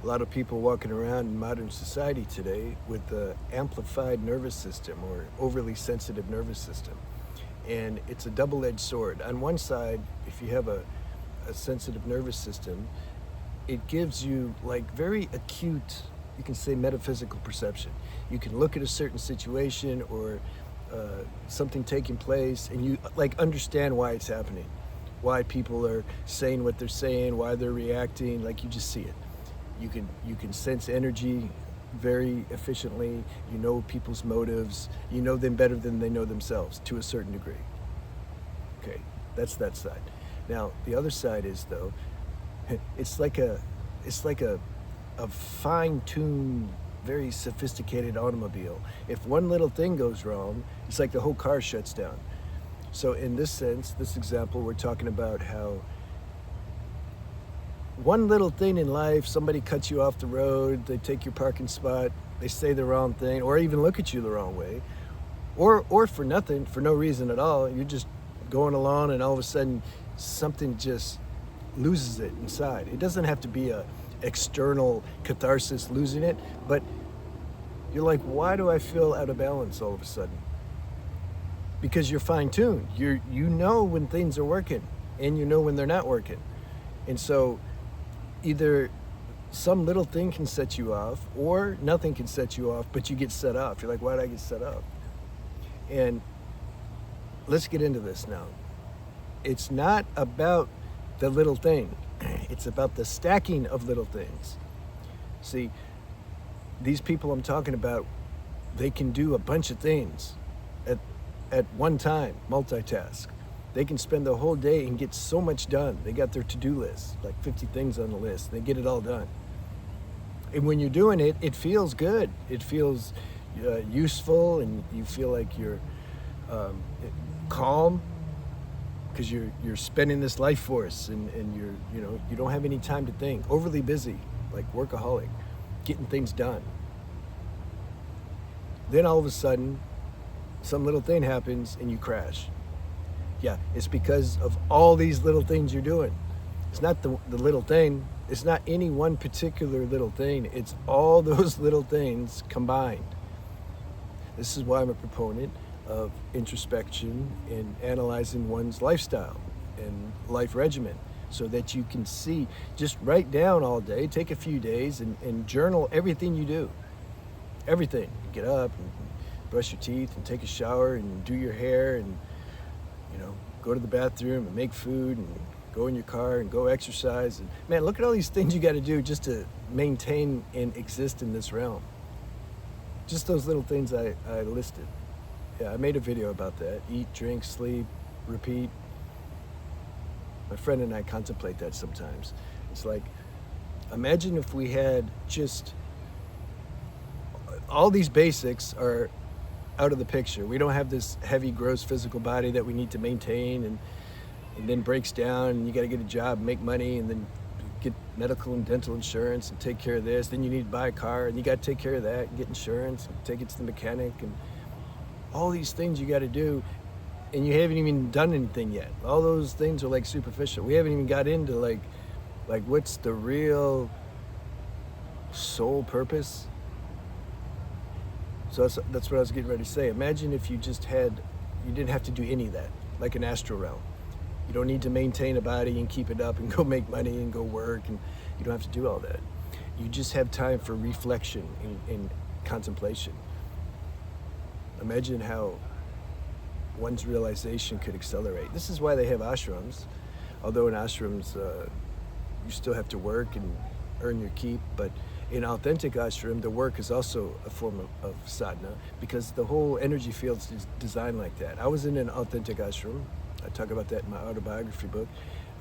A lot of people walking around in modern society today with the amplified nervous system or overly sensitive nervous system. And it's a double-edged sword. On one side, if you have a sensitive nervous system, it gives you like very acute, you can say, metaphysical perception. You can look at a certain situation or something taking place and you like understand why it's happening, why people are saying what they're saying, why they're reacting, like you just see it. You can sense energy very efficiently. You know people's motives. You know them better than they know themselves to a certain degree. Okay, that's that side. Now the other side is though, it's like a fine-tuned, very sophisticated automobile. If one little thing goes wrong, it's like the whole car shuts down. So in this sense, this example, we're talking about how one little thing in life, somebody cuts you off the road, they take your parking spot, they say the wrong thing, or even look at you the wrong way, or for nothing, for no reason at all. You're just going along and all of a sudden something just loses it inside. It doesn't have to be a external catharsis losing it, but you're like, why do I feel out of balance all of a sudden? Because you're fine-tuned. You know when things are working and you know when they're not working. And so either some little thing can set you off or nothing can set you off, but you get set off. You're like, why did I get set off? And let's get into this now. It's not about the little thing. It's about the stacking of little things. See, these people I'm talking about, they can do a bunch of things at one time, multitask. They can spend the whole day and get so much done. They got their to-do list, like 50 things on the list. They get it all done. And when you're doing it, it feels good. It feels useful, and you feel like you're calm because you're spending this life force, and you don't have any time to think. Overly busy, like workaholic, getting things done. Then all of a sudden, some little thing happens and you crash. Yeah, it's because of all these little things you're doing. It's not the little thing. It's not any one particular little thing. It's all those little things combined. This is why I'm a proponent of introspection and analyzing one's lifestyle and life regimen, so that you can see, just write down all day, take a few days and journal everything you do. Everything. Get up and brush your teeth and take a shower and do your hair and go to the bathroom and make food and go in your car and go exercise. And man, look at all these things you got to do just to maintain and exist in this realm. Just those little things I listed. Yeah, I made a video about that. Eat, drink, sleep, repeat. My friend and I contemplate that sometimes. It's like, imagine if we had just all these basics are out of the picture. We don't have this heavy, gross physical body that we need to maintain and then breaks down, and you got to get a job, make money, and then get medical and dental insurance and take care of this. Then you need to buy a car and you got to take care of that and get insurance and take it to the mechanic and all these things you got to do, and you haven't even done anything yet. All those things are like superficial. We haven't even got into like what's the real soul purpose. So that's what I was getting ready to say. Imagine if you didn't have to do any of that, like an astral realm. You don't need to maintain a body and keep it up and go make money and go work, and you don't have to do all that. You just have time for reflection and contemplation. Imagine how one's realization could accelerate. This is why they have ashrams. Although in ashrams, you still have to work and earn your keep, but in authentic ashram, the work is also a form of sadhana, because the whole energy field is designed like that. I was in an authentic ashram. I talk about that in my autobiography book,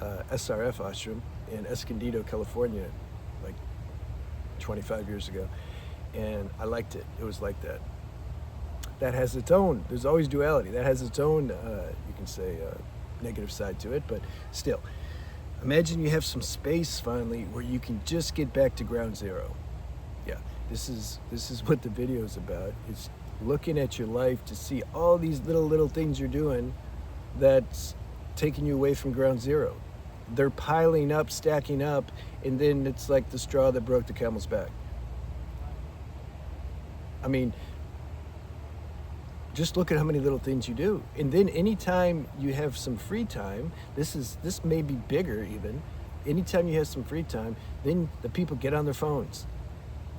SRF ashram in Escondido, California, like 25 years ago. And I liked it. It was like that. That has its own, there's always duality. That has its own, you can say, negative side to it, but still. Imagine you have some space finally where you can just get back to ground zero. Yeah, this is what the video is about. It's looking at your life to see all these little things you're doing that's taking you away from ground zero. they're piling up, stacking up, and then it's like the straw that broke the camel's back. I mean, just look at how many little things you do. And then anytime you have some free time, this may be bigger even. Anytime you have some free time, then the people get on their phones.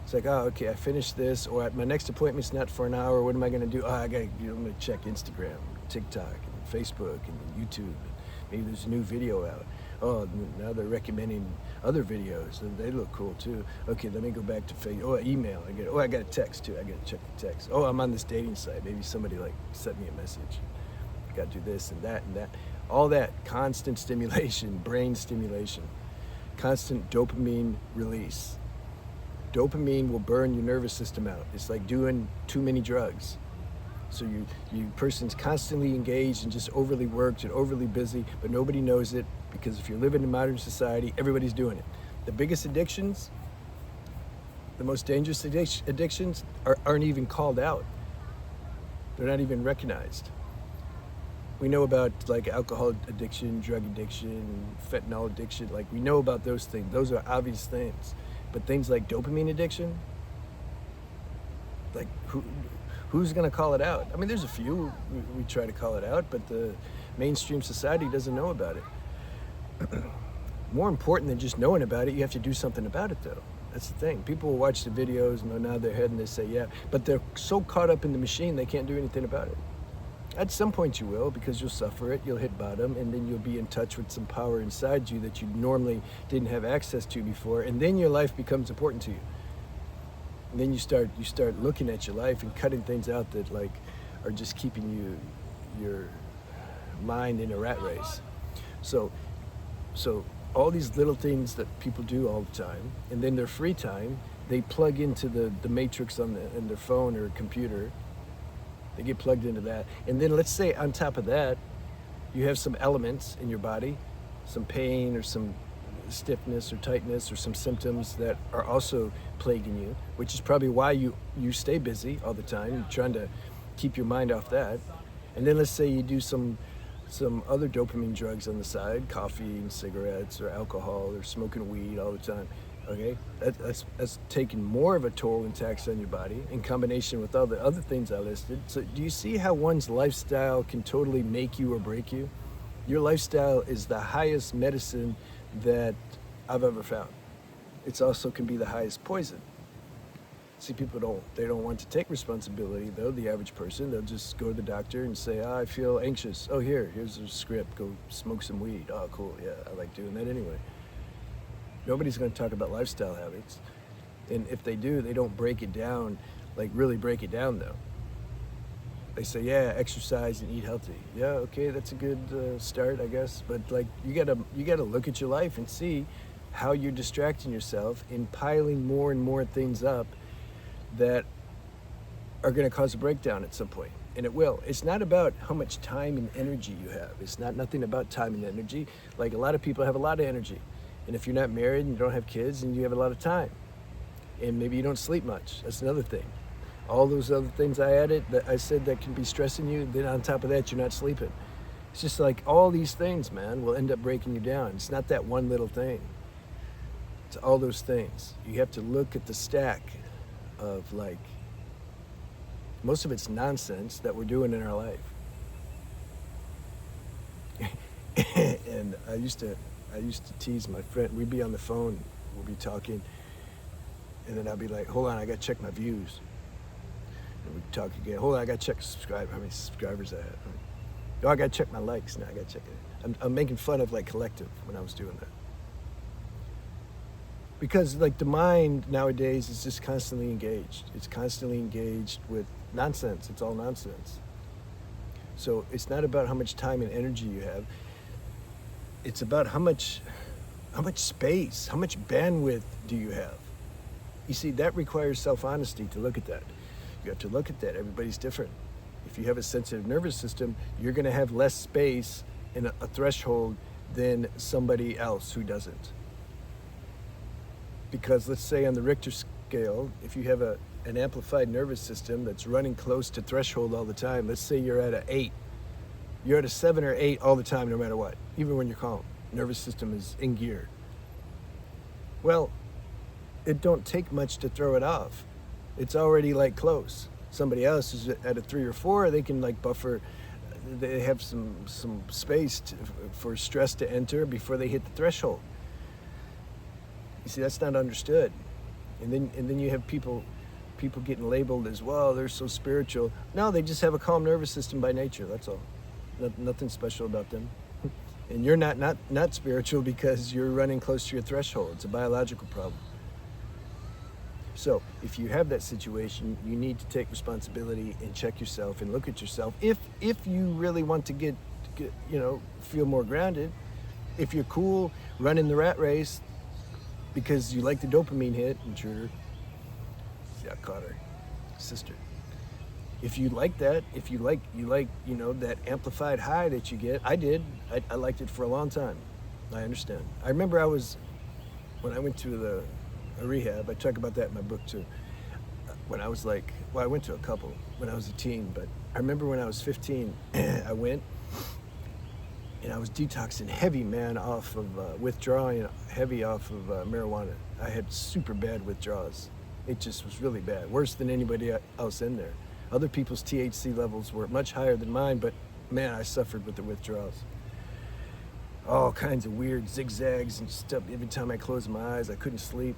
It's like, oh, okay, I finished this, or my next appointment's not for an hour. What am I going to do? Oh, I'm going to check Instagram, TikTok, and Facebook, and YouTube. Maybe there's a new video out. Oh, now they're recommending other videos, and they look cool too. Okay, let me go back to Facebook. Oh, email. I got a text too. I got to check the text. Oh, I'm on this dating site. Maybe somebody like sent me a message. Got to do this and that and that. All that constant stimulation, brain stimulation, constant dopamine release. Dopamine will burn your nervous system out. It's like doing too many drugs. So you person's constantly engaged and just overly worked and overly busy, but nobody knows it, because if you're living in modern society, everybody's doing it. The biggest addictions, the most dangerous addictions aren't even called out. They're not even recognized. We know about like alcohol addiction, drug addiction, fentanyl addiction. Like we know about those things. Those are obvious things. But things like dopamine addiction, like who's going to call it out? I mean, there's a few we try to call it out, but the mainstream society doesn't know about it. More important than just knowing about it, you have to do something about it, though. That's the thing. People will watch the videos and they'll nod their head and they say, yeah, but they're so caught up in the machine they can't do anything about it. At some point you will, because you'll suffer it, you'll hit bottom, and then you'll be in touch with some power inside you that you normally didn't have access to before, and then your life becomes important to you. And then you start looking at your life and cutting things out that like are just keeping your mind in a rat race. So all these little things that people do all the time, and then their free time, they plug into the matrix in their phone or computer. They get plugged into that. And then let's say on top of that, you have some elements in your body, some pain or some stiffness or tightness or some symptoms that are also plaguing you, which is probably why you stay busy all the time. You're trying to keep your mind off that. And then let's say you do some other dopamine drugs on the side, coffee and cigarettes or alcohol or smoking weed all the time. Okay, that's taking more of a toll and tax on your body in combination with all the other things I listed. So do you see how one's lifestyle can totally make you or break you? Your lifestyle is the highest medicine that I've ever found. It's also can be the highest poison. See, people don't want to take responsibility though, the average person. They'll just go to the doctor and say, I feel anxious. Oh, here's a script, go smoke some weed. Oh, cool, yeah, I like doing that anyway. Nobody's going to talk about lifestyle habits. And if they do, they don't break it down, like really break it down though. They say, yeah, exercise and eat healthy. Yeah, okay, that's a good start, I guess. But like, you gotta look at your life and see how you're distracting yourself and piling more and more things up that are going to cause a breakdown at some point. And it will. It's not about how much time and energy you have. It's nothing about time and energy. Like a lot of people have a lot of energy. And if you're not married and you don't have kids and you have a lot of time, and maybe you don't sleep much, that's another thing. All those other things I added that I said that can be stressing you, then on top of that, you're not sleeping. It's just like all these things, man, will end up breaking you down. It's not that one little thing. It's all those things. You have to look at the stack of like, most of it's nonsense that we're doing in our life. And I used to tease my friend. We'd be on the phone, we'll be talking, and then I'll be like, hold on, I gotta check my views. And we'd talk again, hold on, I gotta check how many subscribers I have. Oh, I gotta check my likes now, I gotta check it. I'm making fun of like collective when I was doing that. Because like the mind nowadays is just constantly engaged. It's constantly engaged with nonsense. It's all nonsense. So it's not about how much time and energy you have. It's about how much space, how much bandwidth do you have? You see, that requires self-honesty to look at that. You have to look at that. Everybody's different. If you have a sensitive nervous system, you're going to have less space in a threshold than somebody else who doesn't. Because let's say on the Richter scale, if you have an amplified nervous system that's running close to threshold all the time, let's say you're at an 8. You're at a 7 or 8 all the time, no matter what, even when you're calm. nervous system is in gear. Well, it don't take much to throw it off. It's already like close. Somebody else is at a 3 or 4, they can like buffer, they have some space for stress to enter before they hit the threshold. You see, that's not understood. And then you have people getting labeled as, well, they're so spiritual. No, they just have a calm nervous system by nature, that's all. Nothing special about them. And you're not spiritual because you're running close to your threshold. It's a biological problem. So if you have that situation, you need to take responsibility and check yourself and look at yourself. If you really want to get feel more grounded, if you're cool running the rat race because you like the dopamine hit, intruder. See, I caught her sister. If you like that, if you like that amplified high that you get, I liked it for a long time. I understand. I remember when I went to a rehab, I talk about that in my book too. When I was I went to a couple when I was a teen, but I remember when I was 15, I went and I was detoxing heavy, man, off of withdrawing heavy off of marijuana. I had super bad withdrawals. It just was really bad, worse than anybody else in there. Other people's THC levels were much higher than mine, but man, I suffered with the withdrawals. All kinds of weird zigzags and stuff. Every time I closed my eyes, I couldn't sleep.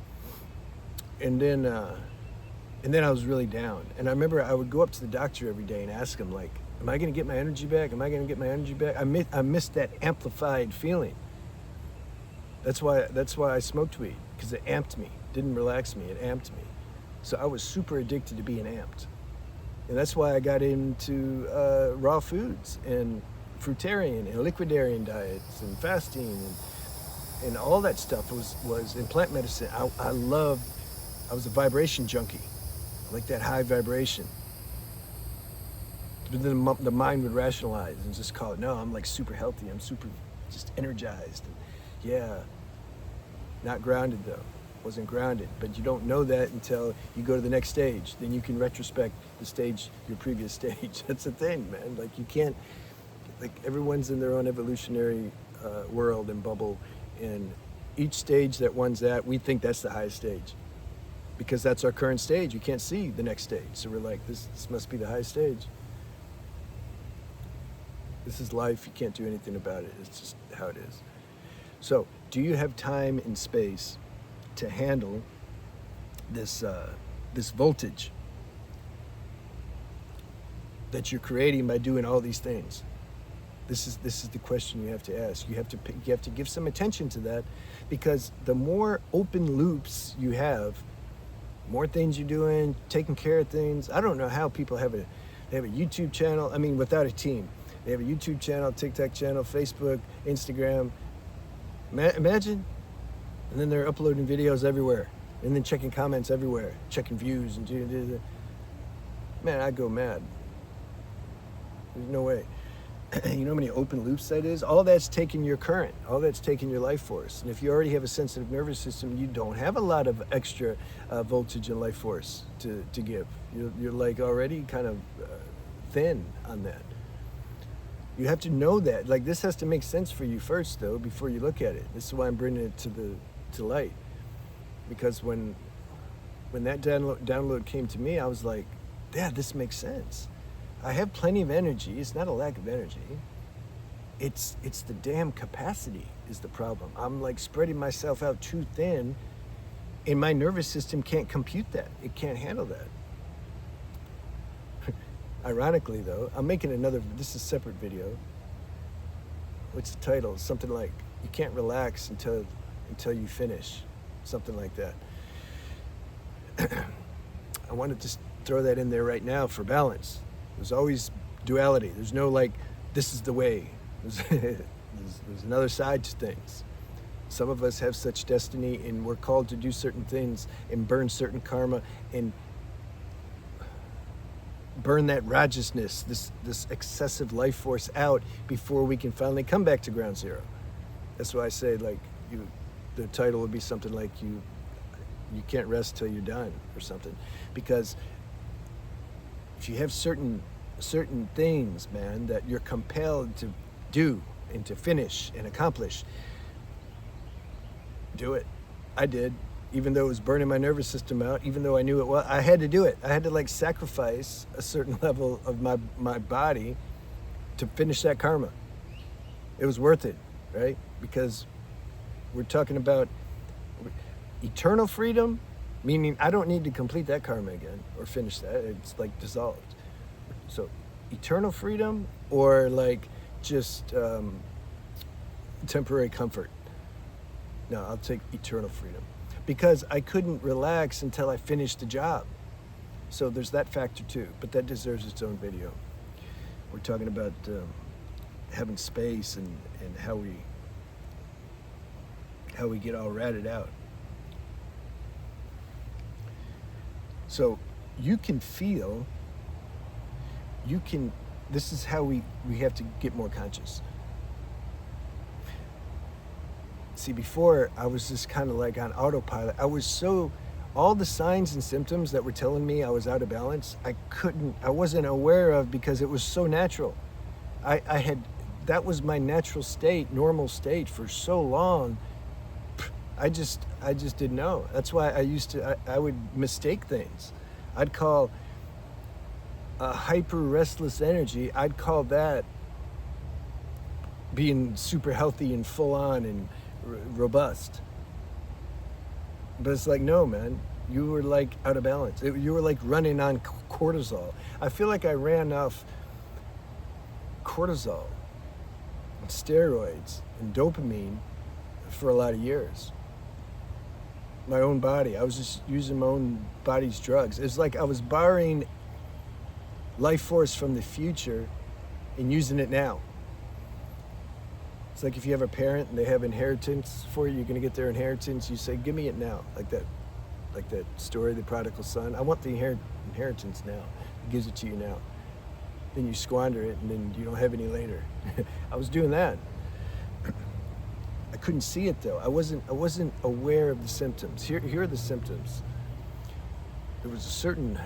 And then I was really down. And I remember I would go up to the doctor every day and ask him, like, am I going to get my energy back? Am I going to get my energy back? I missed that amplified feeling. That's why I smoked weed, because it amped me. Didn't relax me, it amped me. So I was super addicted to being amped. And that's why I got into raw foods and fruitarian and liquidarian diets and fasting and all that stuff was in plant medicine. I was a vibration junkie, like that high vibration. But then the mind would rationalize and just call it, no, I'm like super healthy, I'm super just energized. And yeah, not grounded though. Wasn't grounded, but you don't know that until you go to the next stage. Then you can retrospect your previous stage. That's the thing, man. Like you can't, like everyone's in their own evolutionary world and bubble, and each stage that one's at, we think that's the highest stage because that's our current stage. You can't see the next stage, so we're like, this must be the highest stage. This is life. You can't do anything about it. It's just how it is. So, do you have time and space to handle this voltage that you're creating by doing all these things? This is the question you have to ask. You have to give some attention to that, because the more open loops you have, more things you're doing, taking care of things. I don't know how people have a YouTube channel. I mean, without a team, they have a YouTube channel, TikTok channel, Facebook, Instagram. Imagine. And then they're uploading videos everywhere, and then checking comments everywhere, checking views, and man, I'd go mad. There's no way. You know how many open loops that is? All that's taking your current, all that's taking your life force. And if you already have a sensitive nervous system, you don't have a lot of extra voltage and life force to give. You're like already kind of thin on that. You have to know that. Like, this has to make sense for you first, though, before you look at it. This is why I'm bringing it to light. Because when that download came to me, I was like, yeah, this makes sense. I have plenty of energy. It's not a lack of energy. It's the damn capacity is the problem. I'm like spreading myself out too thin, and my nervous system can't compute that. It can't handle that. Ironically, though, I'm making this is a separate video. What's the title? Something like, you can't relax until you finish. Something like that. I want to just throw that in there right now for balance. There's always duality. There's no like, this is the way. There's another side to things. Some of us have such destiny, and we're called to do certain things and burn certain karma and burn that rajousness, this excessive life force out before we can finally come back to ground zero. That's why I say, like, the title would be something like you can't rest till you're done, or something. Because if you have certain things, man, that you're compelled to do and to finish and accomplish, do it. I did. Even though it was burning my nervous system out, even though I knew it was, I had to do it. I had to like sacrifice a certain level of my body to finish that karma. It was worth it, right? Because we're talking about eternal freedom, meaning I don't need to complete that karma again or finish that. It's like dissolved. So eternal freedom or like just temporary comfort. No, I'll take eternal freedom because I couldn't relax until I finished the job. So there's that factor too, but that deserves its own video. We're talking about having space and how we get all ratted out. So you can feel, this is how we have to get more conscious. See, before I was just kind of like on autopilot. All the signs and symptoms that were telling me I was out of balance, I wasn't aware of because it was so natural. That was my natural state, normal state for so long. I just didn't know. That's why I would mistake things. I'd call a hyper restless energy, I'd call that being super healthy and full on and robust. But it's like, no, man, you were like out of balance. You were like running on cortisol. I feel like I ran off cortisol and steroids and dopamine for a lot of years. My own body. I was just using my own body's drugs. It's like I was borrowing life force from the future and using it now. It's like if you have a parent and they have inheritance for you, you're going to get their inheritance. You say, give me it now. Like that story, the prodigal son. I want the inheritance now. He gives it to you now. Then you squander it and then you don't have any later. I was doing that. I couldn't see it though. I wasn't aware of the symptoms. Here are the symptoms. There was a certain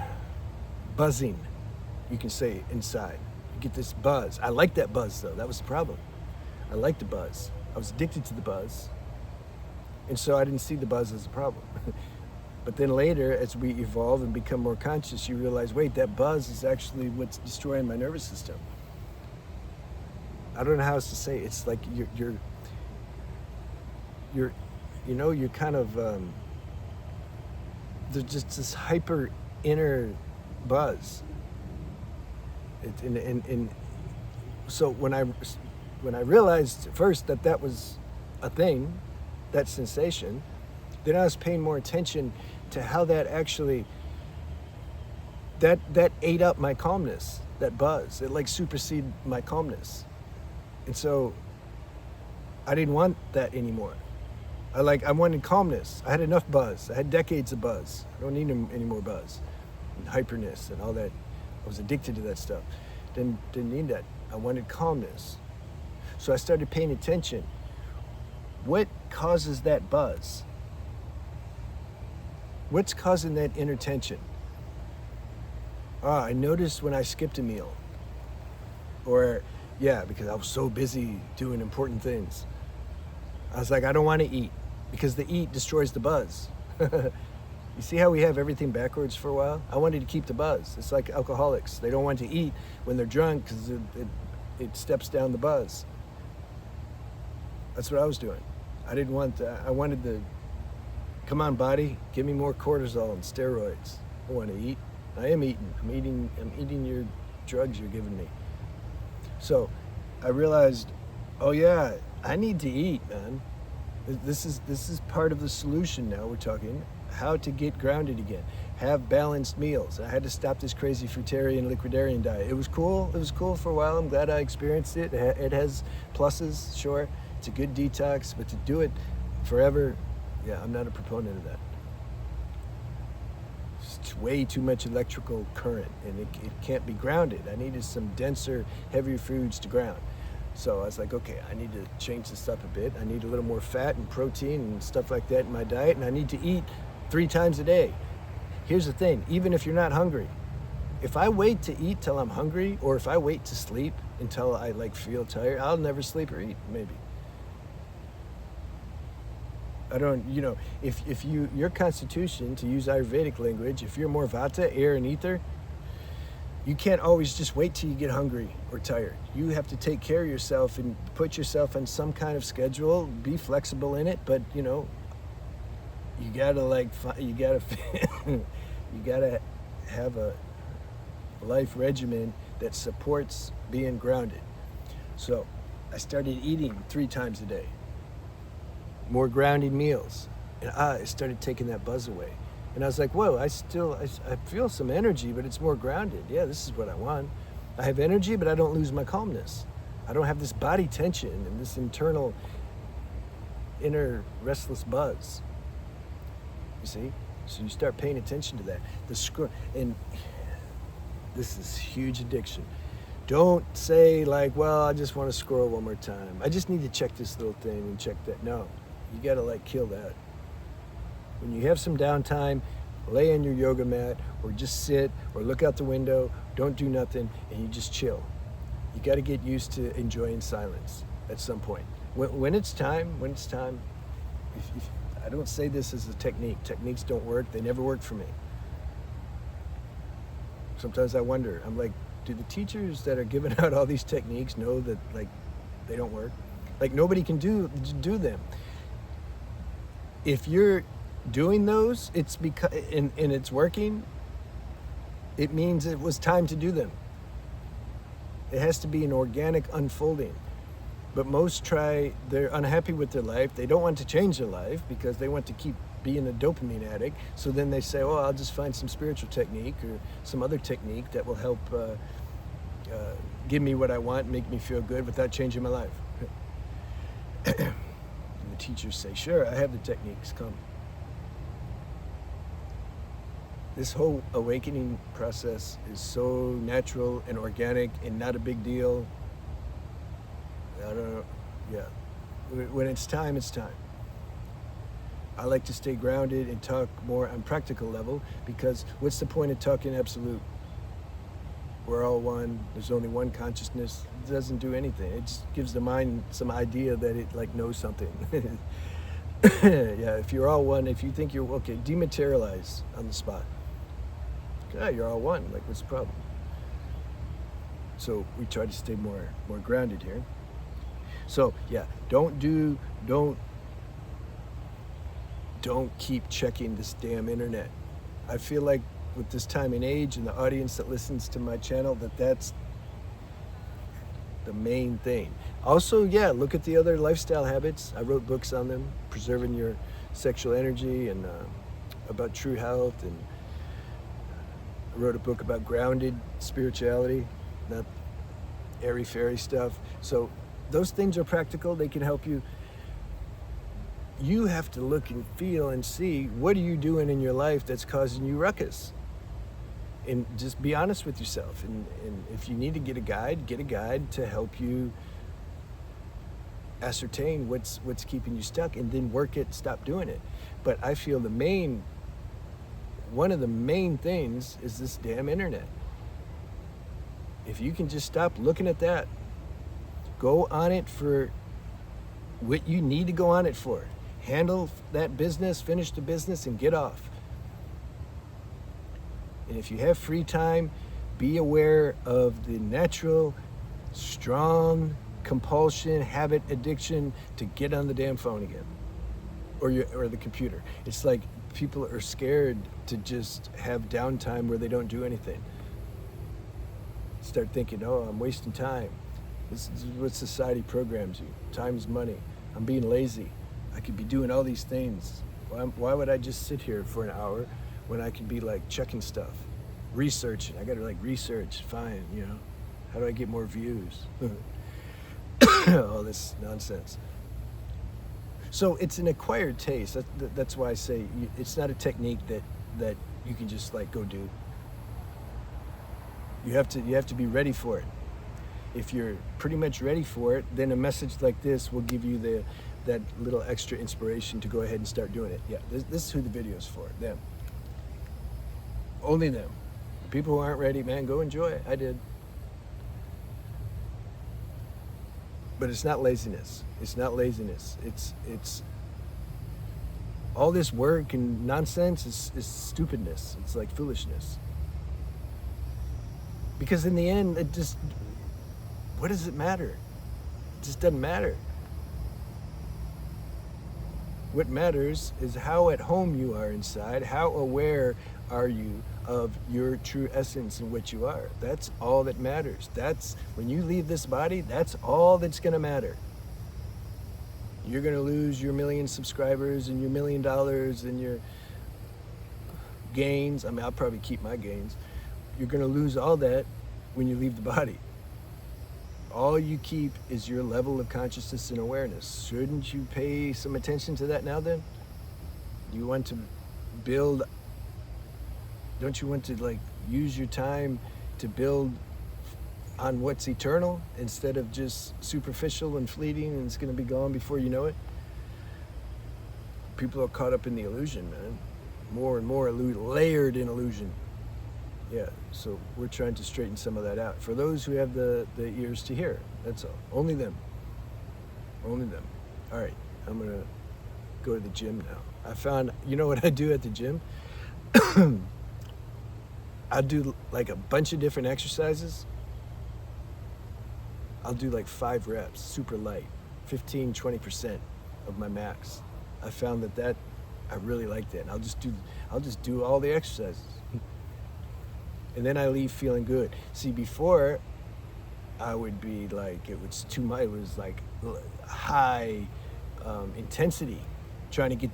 buzzing, you can say, inside. You get this buzz. I like that buzz though. That was the problem. I liked the buzz. I was addicted to the buzz. And so I didn't see the buzz as a problem. But then later, as we evolve and become more conscious, you realize, wait, that buzz is actually what's destroying my nervous system. I don't know how else to say it. It's like you're kind of, there's just this hyper inner buzz. So when I realized first that was a thing, that sensation, then I was paying more attention to how that actually, that ate up my calmness, that buzz. It like superseded my calmness. And so I didn't want that anymore. I wanted calmness. I had enough buzz. I had decades of buzz. I don't need any more buzz and hyperness and all that. I was addicted to that stuff. Didn't need that. I wanted calmness. So I started paying attention. What causes that buzz? What's causing that inner tension? I noticed when I skipped a meal. Or, because I was so busy doing important things. I was like, I don't want to eat because the eat destroys the buzz. You see how we have everything backwards for a while? I wanted to keep the buzz. It's like alcoholics. They don't want to eat when they're drunk because it steps down the buzz. That's what I was doing. I didn't want that. I wanted come on body, give me more cortisol and steroids. I want to eat. I am eating. I'm eating your drugs you're giving me. So I realized, I need to eat, man. This is part of the solution now. We're talking how to get grounded again. Have balanced meals. I had to stop this crazy fruitarian, liquidarian diet. It was cool. It was cool for a while. I'm glad I experienced it. It has pluses, sure. It's a good detox, but to do it forever, I'm not a proponent of that. It's way too much electrical current, and it can't be grounded. I needed some denser, heavier foods to ground. So I was like, okay, I need to change this up a bit. I need a little more fat and protein and stuff like that in my diet, and I need to eat 3 times a day. Here's the thing, even if you're not hungry, if I wait to eat till I'm hungry, or if I wait to sleep until I feel tired, I'll never sleep or eat, maybe. I don't, you know, if your constitution, to use Ayurvedic language, if you're more vata, air and ether, you can't always just wait till you get hungry or tired. You have to take care of yourself and put yourself on some kind of schedule, be flexible in it, but you know, you gotta you gotta you gotta have a life regimen that supports being grounded. So I started eating 3 times a day, more grounding meals, and I started taking that buzz away. And I was like, whoa, I feel some energy, but it's more grounded. Yeah, this is what I want. I have energy, but I don't lose my calmness. I don't have this body tension and this internal inner restless buzz. You see? So you start paying attention to that. And this is huge addiction. Don't say like, well, I just want to scroll one more time. I just need to check this little thing and check that. No, you got to like kill that. When you have some downtime, lay on your yoga mat or just sit or look out the window, don't do nothing, and you just chill. You got to get used to enjoying silence at some point. When it's time, if I don't say this as a technique. Techniques don't work. They never worked for me. Sometimes I wonder, I'm like, do the teachers that are giving out all these techniques know that like they don't work? Like nobody can do them. If you're doing those, it's because and it's working, it means it was time to do them. It has to be an organic unfolding. But most they're unhappy with their life. They don't want to change their life because they want to keep being a dopamine addict. So then they say, oh, I'll just find some spiritual technique or some other technique that will help give me what I want, make me feel good without changing my life. And the teachers say, sure, I have the techniques, come. This whole awakening process is so natural and organic and not a big deal. I don't know, yeah. When it's time, it's time. I like to stay grounded and talk more on practical level because what's the point of talking absolute? We're all one, there's only one consciousness. It doesn't do anything. It just gives the mind some idea that it like knows something. Yeah, if you're all one, if you think you're, okay, dematerialize on the spot. Yeah, you're all one, like what's the problem? So we try to stay more grounded here. So yeah, don't keep checking this damn internet. I feel like with this time and age and the audience that listens to my channel, that's the main thing. Also, yeah, look at the other lifestyle habits. I wrote books on them, preserving your sexual energy and about true health, and I wrote a book about grounded spirituality, not airy-fairy stuff. So those things are practical. They can help you. You have to look and feel and see what are you doing in your life that's causing you ruckus. And just be honest with yourself. And if you need to get a guide to help you ascertain what's keeping you stuck, and then work it, stop doing it. But I feel one of the main things is this damn internet. If you can just stop looking at that, go on it for what you need to go on it for. Handle that business, finish the business, and get off. And if you have free time, be aware of the natural, strong compulsion, habit, addiction to get on the damn phone again, or the computer. It's like people are scared to just have downtime where they don't do anything. Start thinking, oh, I'm wasting time. This is what society programs you. Time's money. I'm being lazy. I could be doing all these things. Why would I just sit here for an hour when I could be like checking stuff, researching? I gotta like research, fine, you know. How do I get more views? All this nonsense. So it's an acquired taste. That's why I say it's not a technique that you can just like go do. You have to be ready for it. If you're pretty much ready for it, then a message like this will give you that little extra inspiration to go ahead and start doing it. Yeah, this is who the video is for, them. Only them. People who aren't ready, man, go enjoy it. I did. But it's not laziness. It's not laziness. It's All this work and nonsense is stupidness. It's like foolishness. Because in the end, what does it matter? It just doesn't matter. What matters is how at home you are inside, how aware are you of your true essence and what you are. That's all that matters. That's when you leave this body, that's all that's gonna matter. You're gonna lose your 1,000,000 subscribers and your $1,000,000 and your gains. I mean, I'll probably keep my gains. You're gonna lose all that when you leave the body. All you keep is your level of consciousness and awareness. Shouldn't you pay some attention to that now then? You want to build, don't you want to like use your time to build on what's eternal instead of just superficial and fleeting and it's gonna be gone before you know it? People are caught up in the illusion, man. More and more layered in illusion. Yeah, so we're trying to straighten some of that out. For those who have the ears to hear, that's all. Only them. Only them. All right, I'm gonna go to the gym now. I found, you know what I do at the gym? I do like a bunch of different exercises. I'll do like 5 reps, super light, 15, 20% of my max. I found that I really like that. And I'll just do all the exercises. And then I leave feeling good. See, before I would be like, it was too much. It was like high intensity, trying to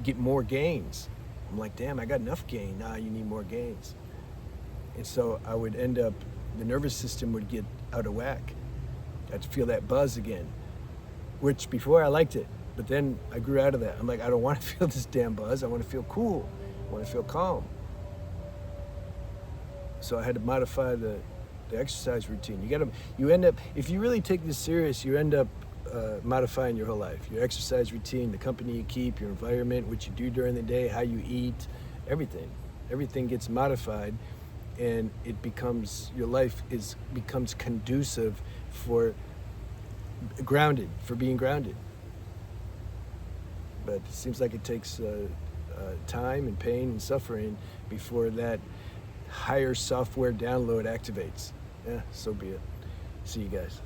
get more gains. I'm like, damn, I got enough gain. Nah, you need more gains. And so I would end up, the nervous system would get out of whack. I'd feel that buzz again, which before I liked it, but then I grew out of that. I'm like, I don't want to feel this damn buzz. I want to feel cool. I want to feel calm. So I had to modify the exercise routine. You end up, if you really take this serious, you end up modifying your whole life. Your exercise routine, the company you keep, your environment, what you do during the day, how you eat, everything. Everything gets modified and it becomes, your life becomes conducive for being grounded. But it seems like it takes time and pain and suffering before that higher software download activates. Yeah, so be it. See you guys.